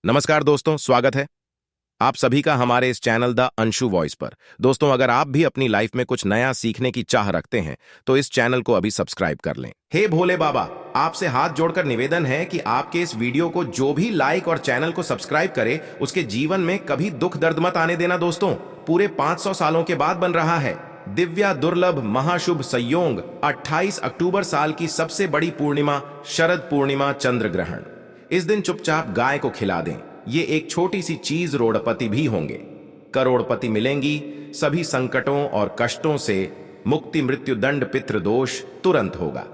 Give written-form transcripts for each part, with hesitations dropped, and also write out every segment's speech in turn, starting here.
नमस्कार दोस्तों, स्वागत है आप सभी का हमारे इस चैनल द अंशु वॉइस पर। दोस्तों, अगर आप भी अपनी लाइफ में कुछ नया सीखने की चाह रखते हैं तो इस चैनल को अभी सब्सक्राइब कर लें। हे भोले बाबा, आपसे हाथ जोड़कर निवेदन है कि आपके इस वीडियो को जो भी लाइक और चैनल को सब्सक्राइब करे उसके जीवन में कभी दुख दर्द मत आने देना। दोस्तों, पूरे 500 सालों के बाद बन रहा है दिव्या दुर्लभ महाशुभ संयोग 28 अक्टूबर साल की सबसे बड़ी पूर्णिमा शरद पूर्णिमा चंद्र ग्रहण। इस दिन चुपचाप गाय को खिला दें। ये एक छोटी सी चीज रोड़पति भी होंगे, करोड़पति मिलेंगी। सभी संकटों और कष्टों से मुक्ति, मृत्यु दंड पितृदोष तुरंत होगा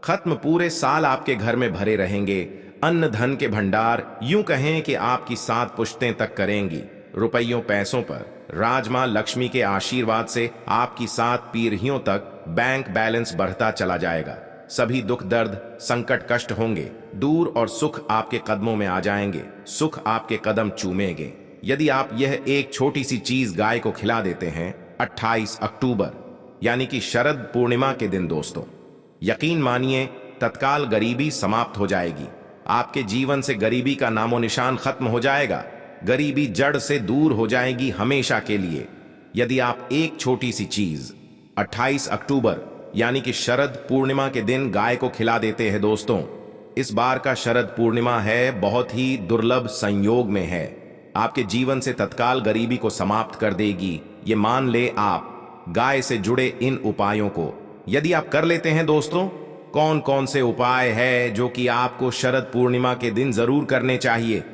खत्म। पूरे साल आपके घर में भरे रहेंगे अन्न धन के भंडार। यूं कहें कि आपकी 7 पुश्तें तक करेंगी। रुपयों पैसों पर राज मां लक्ष्मी के आशीर्वाद से आपकी 7 पीढ़ियों तक बैंक बैलेंस बढ़ता चला जाएगा। सभी दुख दर्द संकट कष्ट होंगे दूर और सुख आपके कदमों में आ जाएंगे। सुख आपके कदम चूमेंगे यदि आप यह एक छोटी सी चीज गाय को खिला देते हैं 28 अक्टूबर यानी कि शरद पूर्णिमा के दिन। दोस्तों, यकीन मानिए तत्काल गरीबी समाप्त हो जाएगी। आपके जीवन से गरीबी का नामो निशान खत्म हो जाएगा। गरीबी जड़ से दूर हो जाएगी हमेशा के लिए यदि आप एक छोटी सी चीज 28 अक्टूबर यानी कि शरद पूर्णिमा के दिन गाय को खिला देते हैं। दोस्तों, इस बार का शरद पूर्णिमा है बहुत ही दुर्लभ संयोग में है। आपके जीवन से तत्काल गरीबी को समाप्त कर देगी। ये मान ले आप गाय से जुड़े इन उपायों को यदि आप कर लेते हैं। दोस्तों, कौन कौन से उपाय है जो कि आपको शरद पूर्णिमा के दिन जरूर करने चाहिए,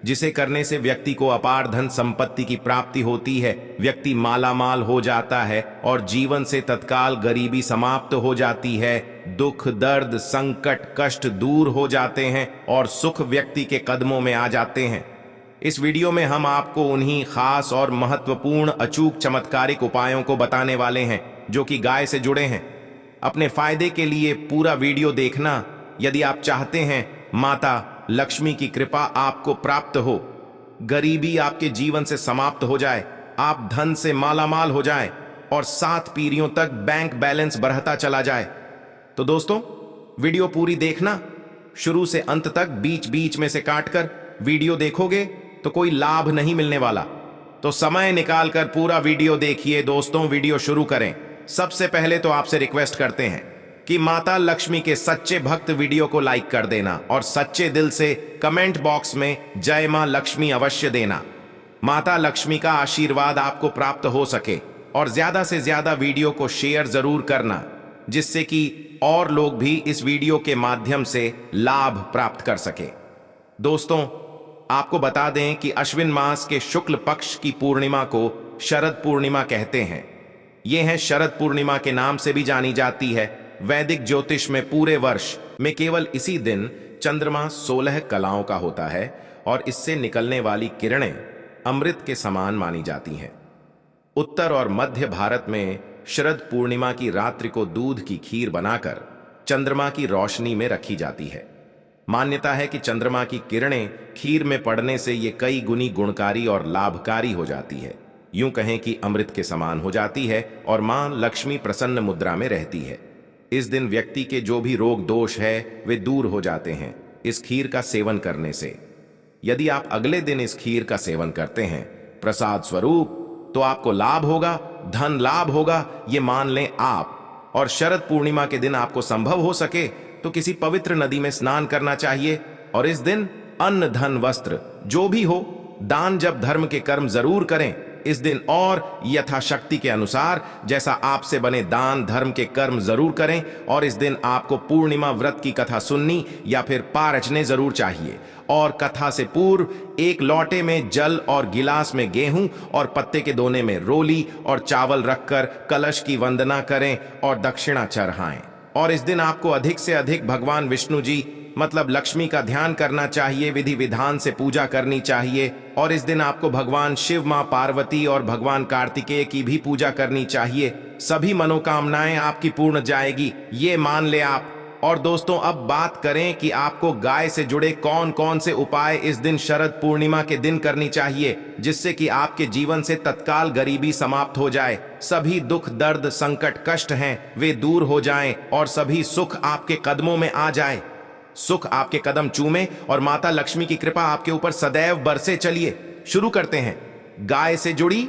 जिसे करने से व्यक्ति को अपार धन संपत्ति की प्राप्ति होती है, व्यक्ति मालामाल हो जाता है और जीवन से तत्काल गरीबी समाप्त हो जाती है। दुख दर्द संकट कष्ट दूर हो जाते हैं और सुख व्यक्ति के कदमों में आ जाते हैं। इस वीडियो में हम आपको उन्हीं खास और महत्वपूर्ण अचूक चमत्कारिक उपायों को बताने वाले हैं जो कि गाय से जुड़े हैं। अपने फायदे के लिए पूरा वीडियो देखना यदि आप चाहते हैं माता लक्ष्मी की कृपा आपको प्राप्त हो, गरीबी आपके जीवन से समाप्त हो जाए, आप धन से मालामाल हो जाएं और 7 पीढ़ियों तक बैंक बैलेंस बढ़ता चला जाए। तो दोस्तों, वीडियो पूरी देखना, शुरू से अंत तक। बीच बीच में से काटकर वीडियो देखोगे तो कोई लाभ नहीं मिलने वाला। तो समय निकालकर पूरा वीडियो देखिए। दोस्तों, वीडियो शुरू करें। सबसे पहले तो आपसे रिक्वेस्ट करते हैं कि माता लक्ष्मी के सच्चे भक्त वीडियो को लाइक कर देना और सच्चे दिल से कमेंट बॉक्स में जय मां लक्ष्मी अवश्य देना। माता लक्ष्मी का आशीर्वाद आपको प्राप्त हो सके और ज्यादा से ज्यादा वीडियो को शेयर जरूर करना जिससे कि और लोग भी इस वीडियो के माध्यम से लाभ प्राप्त कर सके। दोस्तों, आपको बता दें कि अश्विन मास के शुक्ल पक्ष की पूर्णिमा को शरद पूर्णिमा कहते हैं। यह है शरद पूर्णिमा के नाम से भी जानी जाती है। वैदिक ज्योतिष में पूरे वर्ष में केवल इसी दिन चंद्रमा 16 कलाओं का होता है और इससे निकलने वाली किरणें अमृत के समान मानी जाती हैं। उत्तर और मध्य भारत में शरद पूर्णिमा की रात्रि को दूध की खीर बनाकर चंद्रमा की रोशनी में रखी जाती है। मान्यता है कि चंद्रमा की किरणें खीर में पड़ने से ये कई गुनी गुणकारी और लाभकारी हो जाती है। यूं कहें कि अमृत के समान हो जाती है और मां लक्ष्मी प्रसन्न मुद्रा में रहती है। इस दिन व्यक्ति के जो भी रोग दोष है वे दूर हो जाते हैं इस खीर का सेवन करने से। यदि आप अगले दिन इस खीर का सेवन करते हैं प्रसाद स्वरूप तो आपको लाभ होगा, धन लाभ होगा, ये मान लें आप। और शरद पूर्णिमा के दिन आपको संभव हो सके तो किसी पवित्र नदी में स्नान करना चाहिए और इस दिन अन्न धन वस्त्र जो भी हो दान जब धर्म के कर्म जरूर करें इस दिन और यथाशक्ति के अनुसार जैसा आपसे बने दान धर्म के कर्म जरूर करें। और इस दिन आपको पूर्णिमा व्रत की कथा सुननी या फिर पारचने जरूर चाहिए। और कथा से पूर्व एक लोटे में जल और गिलास में गेहूं और पत्ते के दोने में रोली और चावल रखकर कलश की वंदना करें और दक्षिणा चढ़ाएं। और इस दिन आपको अधिक से अधिक भगवान विष्णु जी मतलब लक्ष्मी का ध्यान करना चाहिए, विधि विधान से पूजा करनी चाहिए। और इस दिन आपको भगवान शिव, मां पार्वती और भगवान कार्तिकेय की भी पूजा करनी चाहिए। सभी मनोकामनाएं आपकी पूर्ण जाएगी, ये मान ले आप। और दोस्तों, अब बात करें कि आपको गाय से जुड़े कौन कौन से उपाय इस दिन शरद पूर्णिमा के दिन करनी चाहिए जिससे कि आपके जीवन से तत्काल गरीबी समाप्त हो जाए, सभी दुख दर्द संकट कष्ट हैं वे दूर हो जाएं और सभी सुख आपके कदमों में आ जाए। सुख आपके कदम चूमे और माता लक्ष्मी की कृपा आपके ऊपर सदैव बरसे। चलिए शुरू करते हैं। गाय से जुड़ी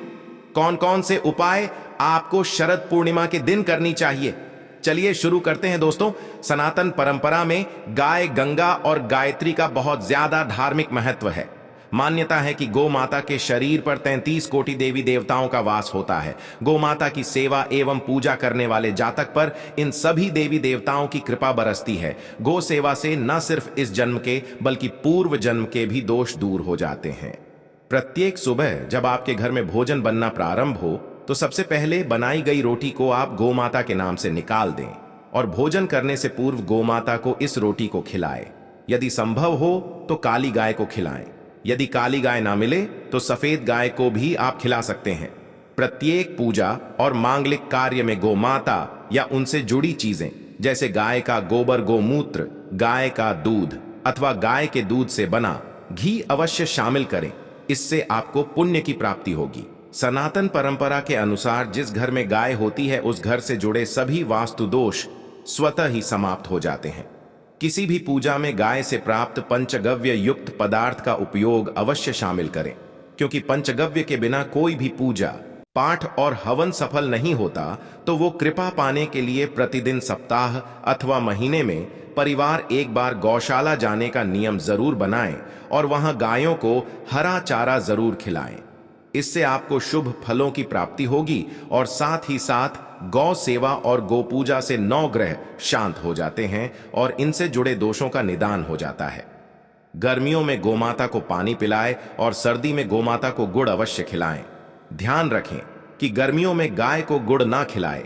कौन कौन से उपाय आपको शरद पूर्णिमा के दिन करनी चाहिए, चलिए शुरू करते हैं दोस्तों। सनातन परंपरा में गाय, गंगा और गायत्री का बहुत ज्यादा धार्मिक महत्व है। मान्यता है कि गौ माता के शरीर पर 33 कोटि देवी देवताओं का वास होता है। गौ माता की सेवा एवं पूजा करने वाले जातक पर इन सभी देवी देवताओं की कृपा बरसती है। गौ सेवा से न सिर्फ इस जन्म के बल्कि पूर्व जन्म के भी दोष दूर हो जाते हैं। प्रत्येक सुबह जब आपके घर में भोजन बनना प्रारंभ हो तो सबसे पहले बनाई गई रोटी को आप गौ माता के नाम से निकाल दें और भोजन करने से पूर्व गौ माता को इस रोटी को खिलाएं। यदि संभव हो तो काली गाय को खिलाएं। यदि काली गाय ना मिले तो सफेद गाय को भी आप खिला सकते हैं। प्रत्येक पूजा और मांगलिक कार्य में गौ माता या उनसे जुड़ी चीजें जैसे गाय का गोबर, गोमूत्र, गाय का दूध अथवा गाय के दूध से बना घी अवश्य शामिल करें। इससे आपको पुण्य की प्राप्ति होगी। सनातन परंपरा के अनुसार जिस घर में गाय होती है उस घर से जुड़े सभी वास्तु दोष स्वतः ही समाप्त हो जाते हैं। किसी भी पूजा में गाय से प्राप्त पंचगव्य युक्त पदार्थ का उपयोग अवश्य शामिल करें, क्योंकि पंचगव्य के बिना कोई भी पूजा, पाठ और हवन सफल नहीं होता। तो वो कृपा पाने के लिए प्रतिदिन, सप्ताह अथवा महीने में परिवार एक बार गौशाला जाने का नियम जरूर बनाएं और वहां गायों को हरा चारा जरूर खिलाएं। इससे आपको शुभ फलों की प्राप्ति होगी और साथ ही साथ गौ सेवा और गौ पूजा से 9 ग्रह शांत हो जाते हैं और इनसे जुड़े दोषों का निदान हो जाता है। गर्मियों में गोमाता को पानी पिलाएं और सर्दी में गोमाता को गुड़ अवश्य खिलाएं। ध्यान रखें कि गर्मियों में गाय को गुड़ ना खिलाएं।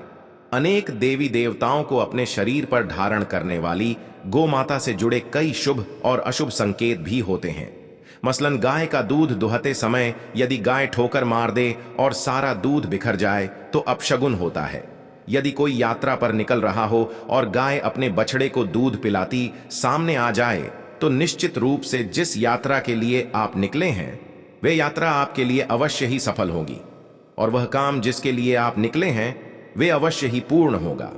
अनेक देवी देवताओं को अपने शरीर पर धारण करने वाली गोमाता से जुड़े कई शुभ और अशुभ संकेत भी होते हैं। मसलन गाय का दूध दुहते समय यदि गाय ठोकर मार दे और सारा दूध बिखर जाए तो अपशगुन होता है। यदि कोई यात्रा पर निकल रहा हो और गाय अपने बछड़े को दूध पिलाती सामने आ जाए तो निश्चित रूप से जिस यात्रा के लिए आप निकले हैं वे यात्रा आपके लिए अवश्य ही सफल होगी और वह काम जिसके लिए आप निकले हैं वे अवश्य ही पूर्ण होगा।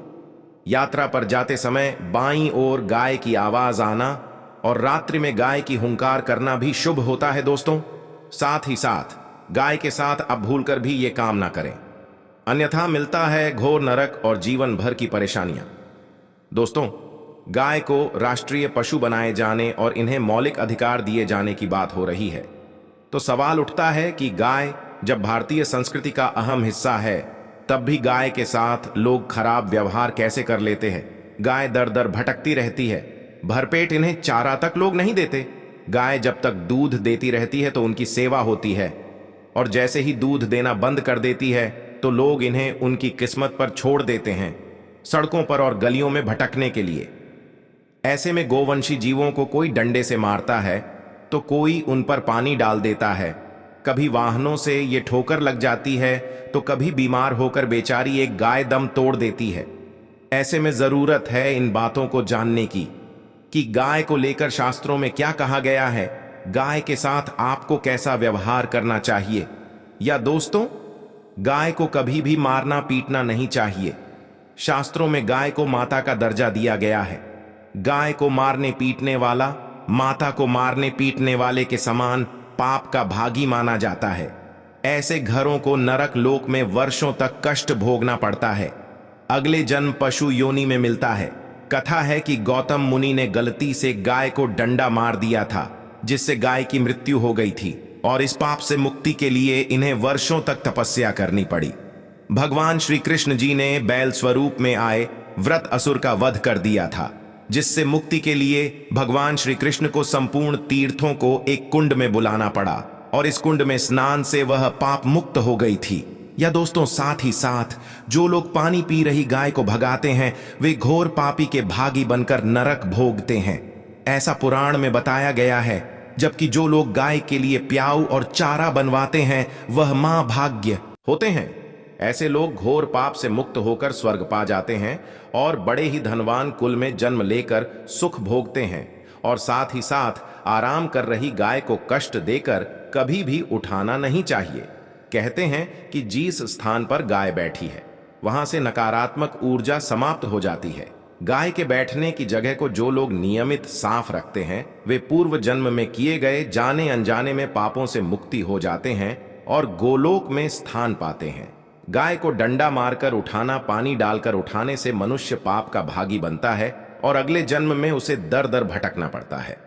यात्रा पर जाते समय बाईं ओर गाय की आवाज आना और रात्रि में गाय की हुंकार करना भी शुभ होता है दोस्तों। साथ ही साथ गाय के साथ अब भूलकर भी ये काम ना करें, अन्यथा मिलता है घोर नरक और जीवन भर की परेशानियां। दोस्तों, गाय को राष्ट्रीय पशु बनाए जाने और इन्हें मौलिक अधिकार दिए जाने की बात हो रही है तो सवाल उठता है कि गाय जब भारतीय संस्कृति का अहम हिस्सा है तब भी गाय के साथ लोग खराब व्यवहार कैसे कर लेते हैं। गाय दर दर भटकती रहती है, भरपेट इन्हें चारा तक लोग नहीं देते। गाय जब तक दूध देती रहती है तो उनकी सेवा होती है और जैसे ही दूध देना बंद कर देती है तो लोग इन्हें उनकी किस्मत पर छोड़ देते हैं, सड़कों पर और गलियों में भटकने के लिए। ऐसे में गोवंशी जीवों को कोई डंडे से मारता है तो कोई उन पर पानी डाल देता है, कभी वाहनों से ये ठोकर लग जाती है तो कभी बीमार होकर बेचारी एक गाय दम तोड़ देती है। ऐसे में जरूरत है इन बातों को जानने की कि गाय को लेकर शास्त्रों में क्या कहा गया है, गाय के साथ आपको कैसा व्यवहार करना चाहिए। या दोस्तों, गाय को कभी भी मारना पीटना नहीं चाहिए। शास्त्रों में गाय को माता का दर्जा दिया गया है। गाय को मारने पीटने वाला माता को मारने पीटने वाले के समान पाप का भागी माना जाता है। ऐसे घरों को नरक लोक में वर्षों तक कष्ट भोगना पड़ता है, अगले जन्म पशु योनि में मिलता है। कथा है कि गौतम मुनि ने गलती से गाय को डंडा मार दिया था जिससे गाय की मृत्यु हो गई थी और इस पाप से मुक्ति के लिए इन्हें वर्षों तक तपस्या करनी पड़ी। भगवान श्री कृष्ण जी ने बैल स्वरूप में आए व्रत असुर का वध कर दिया था, जिससे मुक्ति के लिए भगवान श्री कृष्ण को संपूर्ण तीर्थों को एक कुंड में बुलाना पड़ा और इस कुंड में स्नान से वह पाप मुक्त हो गई थी। या दोस्तों, साथ ही साथ जो लोग पानी पी रही गाय को भगाते हैं वे घोर पापी के भागी बनकर नरक भोगते हैं, ऐसा पुराण में बताया गया है। जबकि जो लोग गाय के लिए प्याऊ और चारा बनवाते हैं वह मां भाग्य होते हैं। ऐसे लोग घोर पाप से मुक्त होकर स्वर्ग पा जाते हैं और बड़े ही धनवान कुल में जन्म लेकर सुख भोगते हैं। और साथ ही साथ आराम कर रही गाय को कष्ट देकर कभी भी उठाना नहीं चाहिए। कहते हैं कि जिस स्थान पर गाय बैठी है वहां से नकारात्मक ऊर्जा समाप्त हो जाती है। गाय के बैठने की जगह को जो लोग नियमित साफ रखते हैं वे पूर्व जन्म में किए गए जाने अनजाने में पापों से मुक्ति हो जाते हैं और गोलोक में स्थान पाते हैं। गाय को डंडा मारकर उठाना, पानी डालकर उठाने से मनुष्य पाप का भागी बनता है और अगले जन्म में उसे दर दर भटकना पड़ता है।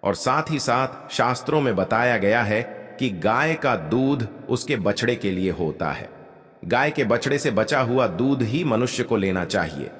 और साथ ही साथ शास्त्रों में बताया गया है कि गाय का दूध उसके बछड़े के लिए होता है। गाय के बछड़े से बचा हुआ दूध ही मनुष्य को लेना चाहिए,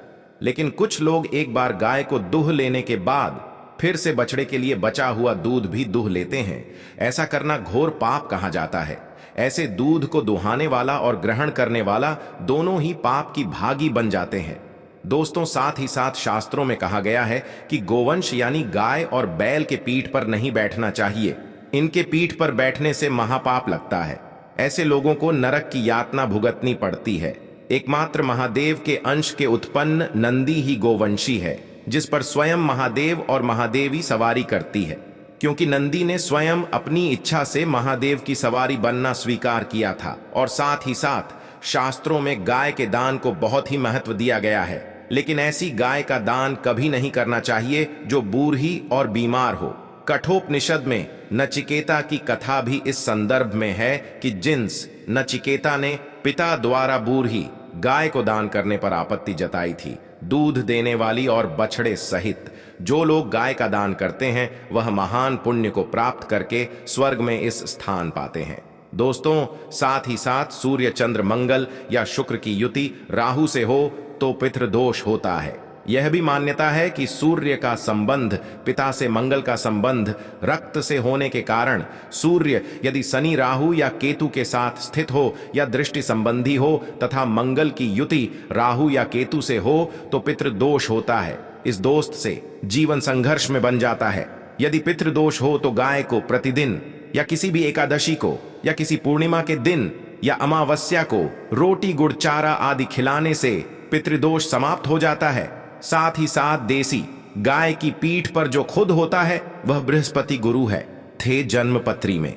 लेकिन कुछ लोग एक बार गाय को दूह लेने के बाद फिर से बछड़े के लिए बचा हुआ दूध भी दूह लेते हैं। ऐसा करना घोर पाप कहा जाता है। ऐसे दूध को दुहाने वाला और ग्रहण करने वाला दोनों ही पाप की भागी बन जाते हैं। दोस्तों, साथ ही साथ शास्त्रों में कहा गया है कि गोवंश यानी गाय और बैल के पीठ पर नहीं बैठना चाहिए। इनके पीठ पर बैठने से महापाप लगता है। ऐसे लोगों को नरक की यातना भुगतनी पड़ती है। एकमात्र महादेव के अंश के उत्पन्न नंदी ही गोवंशी है, जिस पर स्वयं महादेव और महादेवी सवारी करती है, क्योंकि नंदी ने स्वयं अपनी इच्छा से महादेव की सवारी बनना स्वीकार किया था। और साथ ही साथ शास्त्रों में गाय के दान को बहुत ही महत्व दिया गया है, लेकिन ऐसी गाय का दान कभी नहीं करना चाहिए जो बूढ़ी और बीमार हो। कठोपनिषद में नचिकेता की कथा भी इस संदर्भ में है कि जिन्स नचिकेता ने पिता द्वारा बूढ़ी गाय को दान करने पर आपत्ति जताई थी। दूध देने वाली और बछड़े सहित जो लोग गाय का दान करते हैं वह महान पुण्य को प्राप्त करके स्वर्ग में इस स्थान पाते हैं। दोस्तों, साथ ही साथ सूर्य चंद्र मंगल या शुक्र की युति राहु से हो तो पितृदोष होता है। यह भी मान्यता है कि सूर्य का संबंध पिता से, मंगल का संबंध रक्त से होने के कारण सूर्य यदि शनि, राहु या केतु के साथ स्थित हो या दृष्टि संबंधी हो तथा मंगल की युति राहु या केतु से हो तो पितृदोष होता है। इस दोस्त से जीवन संघर्ष में बन जाता है। यदि पितृदोष हो तो गाय को प्रतिदिन या किसी भी एकादशी को या किसी पूर्णिमा के दिन या अमावस्या को रोटी, गुड़, चारा आदि खिलाने से पितृदोष समाप्त हो जाता है। साथ ही साथ देसी गाय की पीठ पर जो खुद होता है वह बृहस्पति गुरु है। थे जन्म पत्री में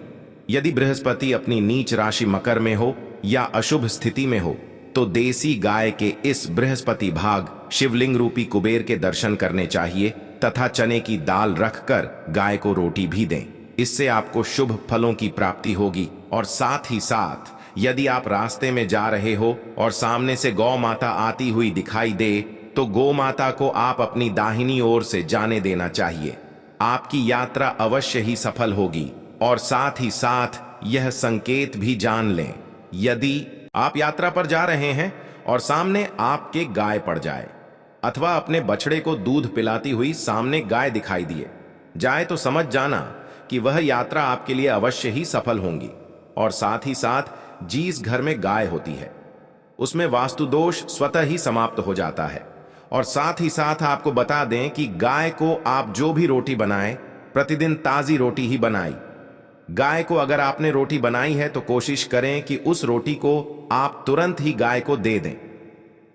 यदि बृहस्पति अपनी नीच राशि मकर में हो या अशुभ स्थिति में हो तो देसी गाय के इस बृहस्पति भाग शिवलिंग रूपी कुबेर के दर्शन करने चाहिए तथा चने की दाल रखकर गाय को रोटी भी दें। इससे आपको शुभ फलों की प्राप्ति होगी। और साथ ही साथ यदि आप रास्ते में जा रहे हो और सामने से गौ माता आती हुई दिखाई दे तो गौ माता को आप अपनी दाहिनी ओर से जाने देना चाहिए। आपकी यात्रा अवश्य ही सफल होगी। और साथ ही साथ यह संकेत भी जान लें, यदि आप यात्रा पर जा रहे हैं और सामने आपके गाय पड़ जाए अथवा अपने बछड़े को दूध पिलाती हुई सामने गाय दिखाई दिए जाए तो समझ जाना कि वह यात्रा आपके लिए अवश्य ही सफल होंगी। और साथ ही साथ जिस घर में गाय होती है उसमें वास्तु दोष स्वतः ही समाप्त हो जाता है। और साथ ही साथ आपको बता दें कि गाय को आप जो भी रोटी बनाएं प्रतिदिन ताजी रोटी ही बनाई। गाय को अगर आपने रोटी बनाई है तो कोशिश करें कि उस रोटी को आप तुरंत ही गाय को दे दें।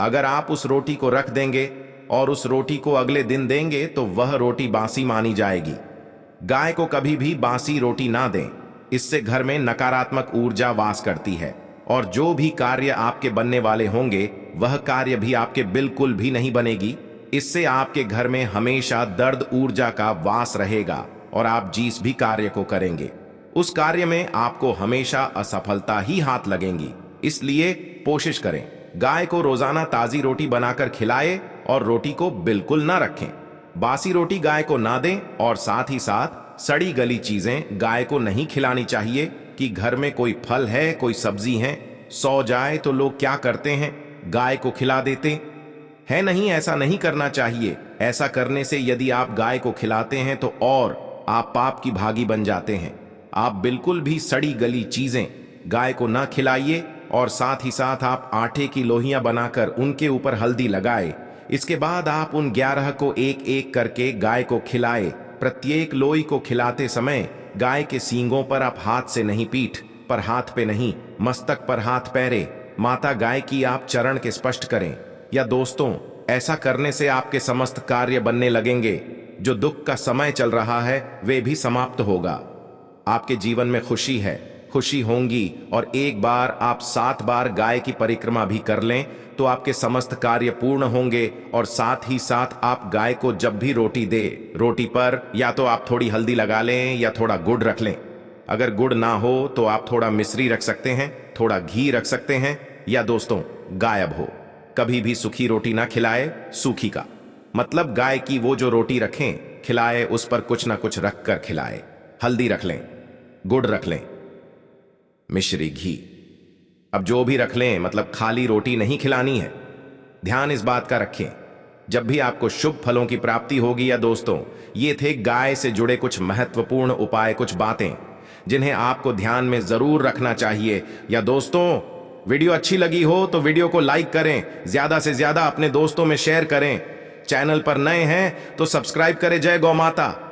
अगर आप उस रोटी को रख देंगे और उस रोटी को अगले दिन देंगे तो वह रोटी बासी मानी जाएगी। गाय को कभी भी बासी रोटी ना दें, इससे घर में नकारात्मक ऊर्जा वास करती है और जो भी कार्य आपके बनने वाले होंगे वह कार्य भी आपके बिल्कुल भी नहीं बनेगी। इससे आपके घर में हमेशा दर्द ऊर्जा का वास रहेगा और आप जिस भी कार्य को करेंगे उस कार्य में आपको हमेशा असफलता ही हाथ लगेंगी। इसलिए कोशिश करें गाय को रोजाना ताजी रोटी बनाकर खिलाएं और रोटी को बिल्कुल ना रखें। बासी रोटी गाय को ना दें और साथ ही साथ सड़ी गली चीजें गाय को नहीं खिलानी चाहिए। कि घर में कोई फल है, कोई सब्जी है, सो जाए तो लोग क्या करते हैं, गाय को खिला देते हैं। नहीं, ऐसा नहीं करना चाहिए। ऐसा करने से यदि आप गाय को खिलाते हैं तो और आप पाप की भागी बन जाते हैं। आप बिल्कुल भी सड़ी गली चीजें गाय को ना खिलाइए। और साथ ही साथ आप आटे की लोहियां बनाकर उनके ऊपर हल्दी लगाए। इसके बाद आप उन 11 को एक एक करके गाय को खिलाए। प्रत्येक लोई को खिलाते समय गाय के सींगों पर आप हाथ से नहीं, पीठ पर हाथ पे नहीं, मस्तक पर हाथ पैरे माता गाय की आप चरण के स्पष्ट करें। या दोस्तों, ऐसा करने से आपके समस्त कार्य बनने लगेंगे। जो दुख का समय चल रहा है वे भी समाप्त होगा। आपके जीवन में खुशी है, खुशी होंगी। और एक बार आप 7 बार गाय की परिक्रमा भी कर लें तो आपके समस्त कार्य पूर्ण होंगे। और साथ ही साथ आप गाय को जब भी रोटी दे, रोटी पर या तो आप थोड़ी हल्दी लगा लें या थोड़ा गुड़ रख लें। अगर गुड़ ना हो तो आप थोड़ा मिश्री रख सकते हैं, थोड़ा घी रख सकते हैं, या दोस्तों गायब हो कभी भी सूखी रोटी ना खिलाए। सूखी का मतलब गाय की वो जो रोटी रखें खिलाए उस पर कुछ ना कुछ रख कर खिलाए। हल्दी रख लें, गुड़ रख लें, मिश्री, घी, अब जो भी रख लें, मतलब खाली रोटी नहीं खिलानी है। ध्यान इस बात का रखें जब भी आपको शुभ फलों की प्राप्ति होगी। या दोस्तों ये थे गाय से जुड़े कुछ महत्वपूर्ण उपाय, कुछ बातें जिन्हें आपको ध्यान में जरूर रखना चाहिए। या दोस्तों वीडियो अच्छी लगी हो तो वीडियो को लाइक करें, ज्यादा से ज्यादा अपने दोस्तों में शेयर करें। चैनल पर नए हैं तो सब्सक्राइब करें। जय गौ माता।